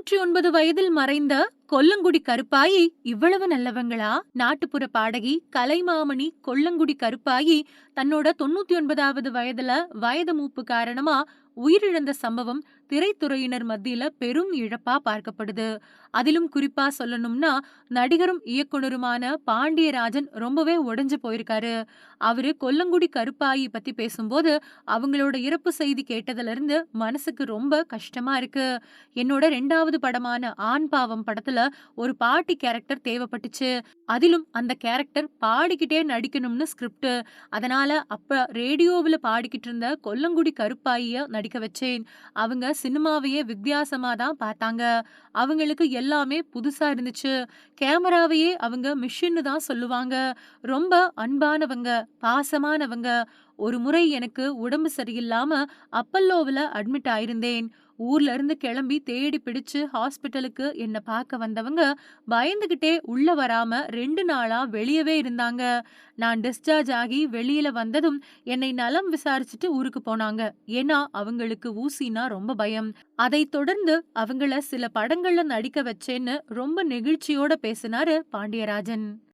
99 வயதில் மறைந்த கொல்லங்குடி கருப்பாயி இவ்வளவு நல்லவங்களா? நாட்டுப்புற பாடகி கலைமாமணி கொல்லங்குடி கருப்பாயி தன்னோட 99வது வயதுல வயது மூப்பு காரணமா உயிரிழந்த சம்பவம் திரைத்துறையினர் மத்தியில பெரும் இழப்பா பார்க்கப்படுது. அதிலும் குறிப்பா சொல்லணும்னா நடிகரும் இயக்குனருமான பாண்டியராஜன் ரொம்பவே உடைஞ்சு போயிருக்காரு. அவரு கொல்லங்குடி கருப்பாயி பத்தி பேசும்போது அவங்களோட இறப்பு செய்தி கேட்டதுல இருந்து மனசுக்கு ரொம்ப கஷ்டமா இருக்கு. என்னோட 2வது படமான ஆண் பாவம் படத்துல ஒரு பாட்டி கேரக்டர் தேவைப்பட்டுச்சு. அதிலும் அந்த கேரக்டர் பாடிக்கிட்டே நடிக்கணும்னு ஸ்கிரிப்ட். அதனால அப்ப ரேடியோவுல பாடிக்கிட்டு இருந்த கொல்லங்குடி கருப்பாயிய நடிக்க வச்சேன். அவங்க சினிமாவையே வித்தியாசமா தான் பார்த்தாங்க. அவங்களுக்கு எல்லாமே புதுசா இருந்துச்சு. கேமராவையே அவங்க மிஷின்னு தான் சொல்லுவாங்க. ரொம்ப அன்பானவங்க, பாசமானவங்க. ஒரு முறை எனக்கு உடம்பு சரியில்லாம அப்பல்லோவுல அட்மிட் ஆயிருந்தேன். ஊர்ல இருந்து கிளம்பி தேடி பிடிச்சு ஹாஸ்பிட்டலுக்கு என்ன பார்க்க வந்தவங்க பயந்துகிட்டே உள்ள வராம 2 நாளா வெளியவே இருந்தாங்க. நான் டிஸ்சார்ஜ் ஆகி வெளியில வந்ததும் என்னை நலம் விசாரிச்சுட்டு ஊருக்கு போனாங்க. ஏன்னா அவங்களுக்கு ஊசினா ரொம்ப பயம். அதைத் தொடர்ந்து அவங்கள சில படங்கள்ல நடிக்க வச்சேன்னு ரொம்ப நெகிழ்ச்சியோட பேசினாரு பாண்டியராஜன்.